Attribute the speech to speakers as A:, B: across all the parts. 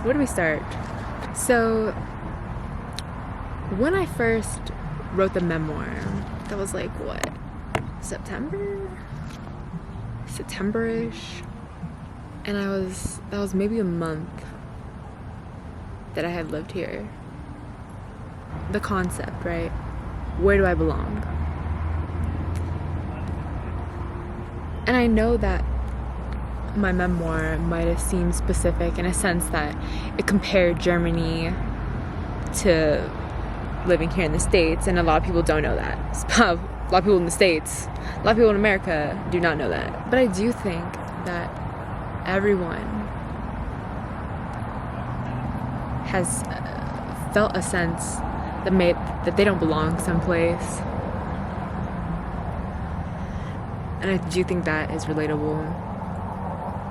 A: Where do we start? So, when I first wrote the memoir, that was like, what? September-ish? And that was maybe a month that I had lived here. The concept, right? Where do I belong? And I know that my memoir might have seemed specific in a sense that it compared Germany to living here in the States, and a lot of people don't know that. A lot of people in the States, a lot of people in America do not know that. But I do think that everyone has felt a sense that they don't belong someplace. And I do think that is relatable.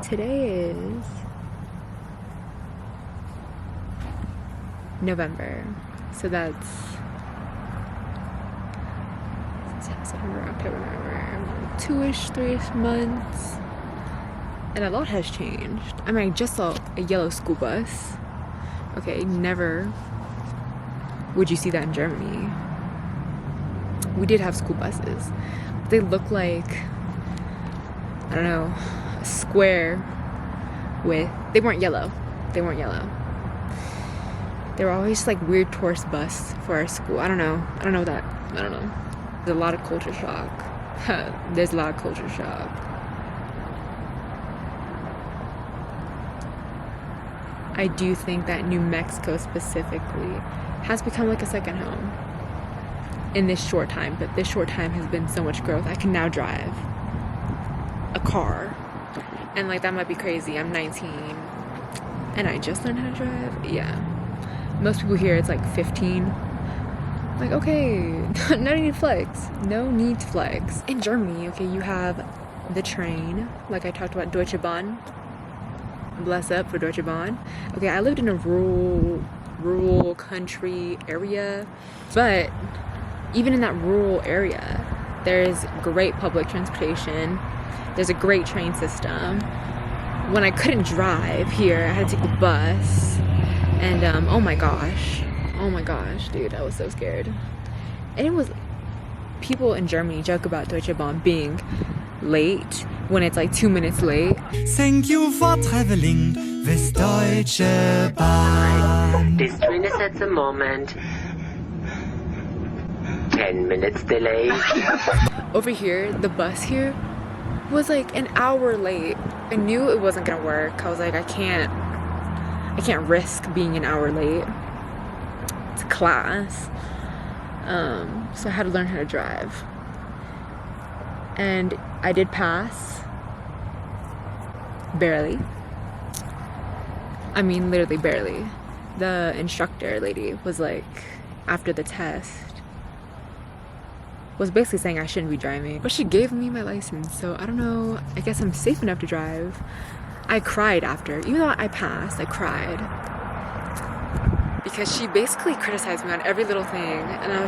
A: Today is November. So that's September, October, November, 2-ish, 3-ish months. And a lot has changed. I mean, I just saw a yellow school bus. Okay, never would you see that in Germany. We did have school buses. They look like, I don't know, a square they weren't yellow. They were always like weird tourist bus for our school. I don't know. There's a lot of culture shock. There's a lot of culture shock. I do think that New Mexico specifically has become like a second home in this short time, but this short time has been so much growth. I can now drive a car, and like that might be crazy. I'm 19 and I just learned how to drive. Yeah, most people here it's like 15. Like, okay, no need to flex. In Germany, okay, you have the train, like I talked about, Deutsche Bahn. Bless up for Deutsche Bahn. Okay, I lived in a rural country area, but even in that rural area, there's great public transportation. There's a great train system. When I couldn't drive here, I had to take the bus, and oh my gosh, dude, I was so scared. And it was, people in Germany joke about Deutsche Bahn being late when it's like 2 minutes late.
B: Thank you for traveling with Deutsche Bahn.
C: This train is at the moment 10 minutes delay.
A: Over here, the bus here was like an hour late. I knew it wasn't gonna work. I was like, I can't risk being an hour late. It's a class. So I had to learn how to drive. And I did pass. Barely. I mean, literally barely. The instructor lady was like, after the test, was basically saying I shouldn't be driving. But she gave me my license, so I don't know. I guess I'm safe enough to drive. I cried after. Even though I passed, I cried. Because she basically criticized me on every little thing. And I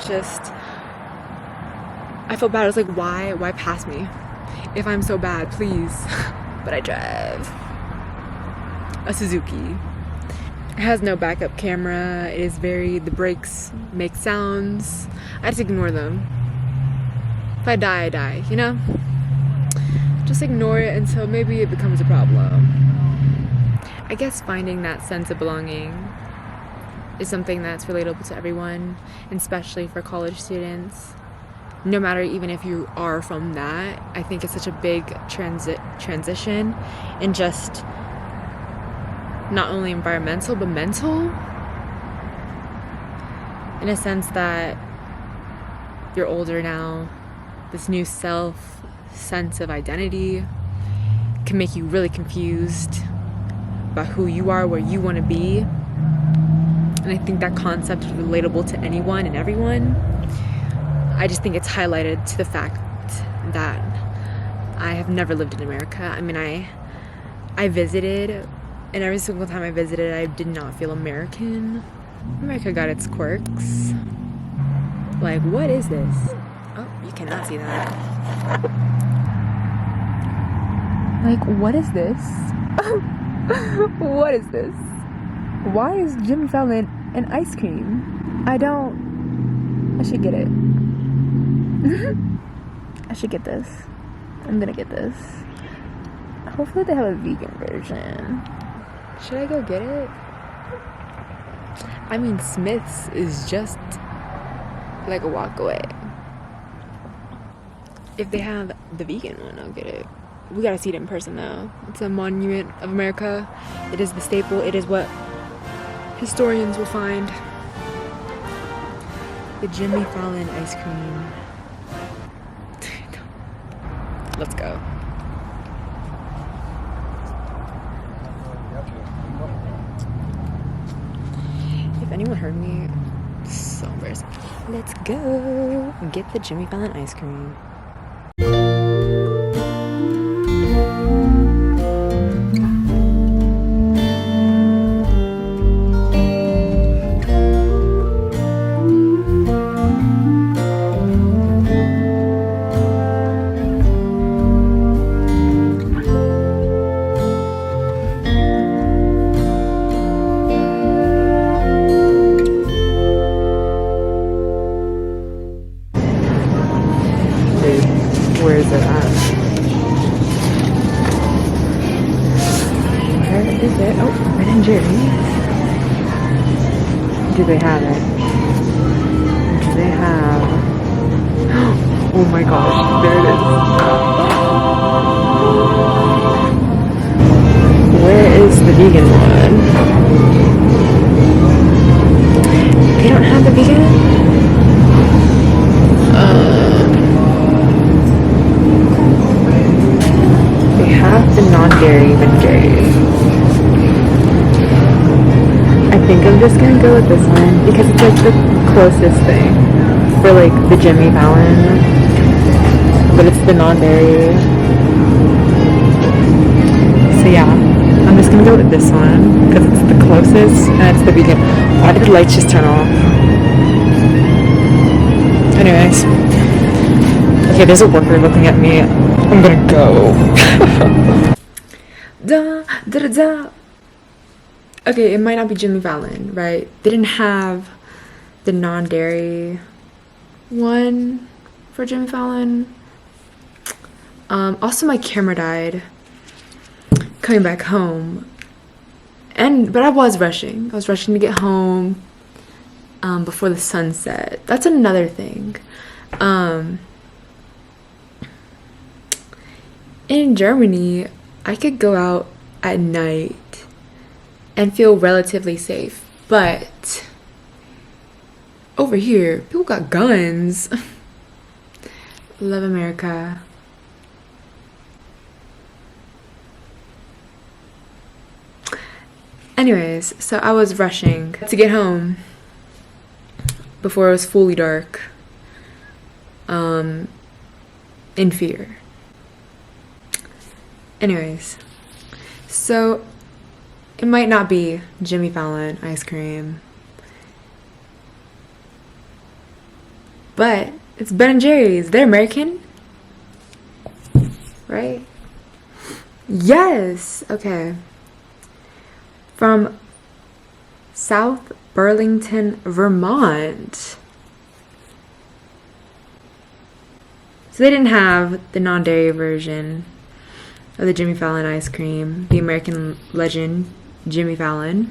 A: felt bad. I was like, why pass me? If I'm so bad, please. But I drive a Suzuki. It has no backup camera. It is the brakes make sounds. I just ignore them. If I die, I die, you know? Just ignore it until maybe it becomes a problem. I guess finding that sense of belonging is something that's relatable to everyone, and especially for college students. No matter even if you are from that, I think it's such a big transition in just not only environmental but mental, in a sense that you're older now. This new sense of identity can make you really confused about who you are, where you want to be. And I think that concept is relatable to anyone and everyone. I just think it's highlighted to the fact that I have never lived in America. I mean, I visited, and every single time I visited, I did not feel American. America got its quirks. Like, what is this? Oh, you cannot see that. Like, what is this? What is this? Why is Jimmy Fallon an ice cream? I should get it. I should get this. I'm gonna get this. Hopefully they have a vegan version. Should I go get it? I mean, Smith's is just like a walk away. If they have the vegan one, I'll get it. We gotta see it in person though. It's a monument of America. It is the staple. It is what historians will find. The Jimmy Fallon ice cream. Let's go. If anyone heard me, so embarrassing. Let's go get the Jimmy Fallon ice cream. Where is it at? Where is it? Oh, Ben and Jerry's. Do they have it? Do they have... Oh my gosh, there it is. Where is the vegan one? They don't have the vegan? They have the non-dairy Ben and Jerry's. I think I'm just gonna go with this one because it's like the closest thing for like the Jimmy Fallon, but it's the non-dairy. So yeah, I'm just gonna go with this one because it's the closest and it's the vegan. Why did the lights just turn off? Anyways, okay, there's a worker looking at me. I'm gonna go. Da, da, da, da. Okay, it might not be Jimmy Fallon, right? They didn't have the non-dairy one for Jimmy Fallon. Also, my camera died coming back home, but I was rushing. I was rushing to get home before the sunset. That's another thing. In Germany, I could go out at night and feel relatively safe, but over here, people got guns. Love America. Anyways, so I was rushing to get home before it was fully dark, in fear. Anyways, so it might not be Jimmy Fallon ice cream, but it's Ben and Jerry's. They're American, right? Yes. Okay. From South Burlington, Vermont. So they didn't have the non-dairy version of the Jimmy Fallon ice cream. The American legend, Jimmy Fallon,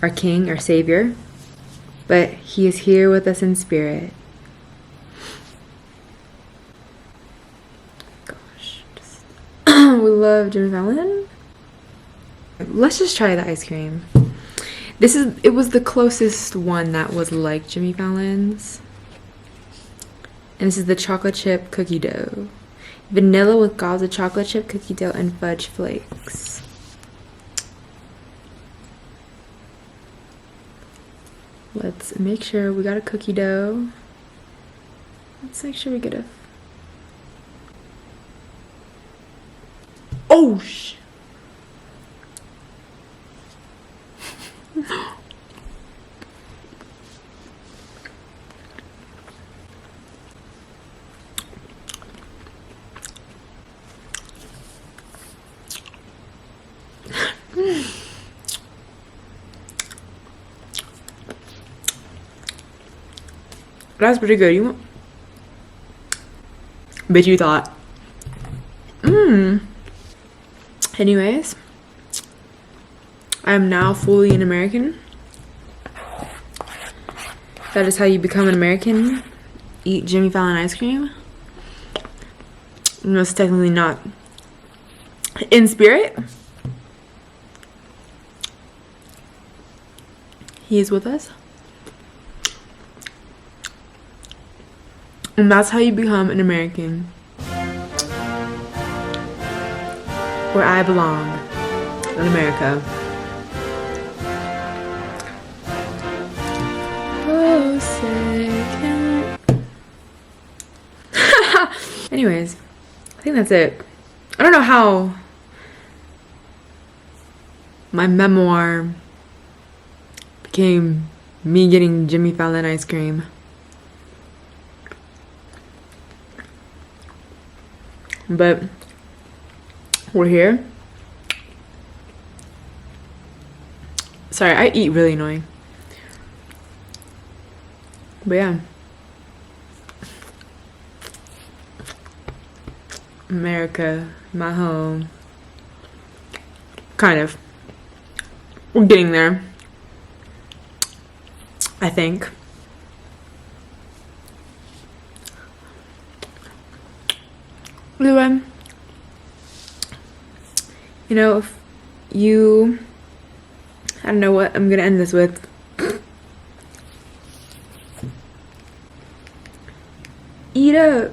A: our king, our savior. But he is here with us in spirit. Gosh, we love Jimmy Fallon. Let's just try the ice cream. It was the closest one that was like Jimmy Fallon's. And this is the chocolate chip cookie dough. Vanilla with gobs of chocolate chip cookie dough and fudge flakes. Let's make sure we got a cookie dough. Let's make sure we get a... Oh, sh... That's pretty good. You bet you thought. Anyways, I am now fully an American. That is how you become an American. Eat Jimmy Fallon ice cream. No, it's technically not in spirit. He is with us. And that's how you become an American. Where I belong. In America. Oh, second. Anyways, I think that's it. I don't know how my memoir became me getting Jimmy Fallon ice cream. But we're here. Sorry, I eat really annoying. But yeah. America, my home. Kind of. We're getting there. I think. Either way, you know, if you, I don't know what I'm gonna end this with. Eat up.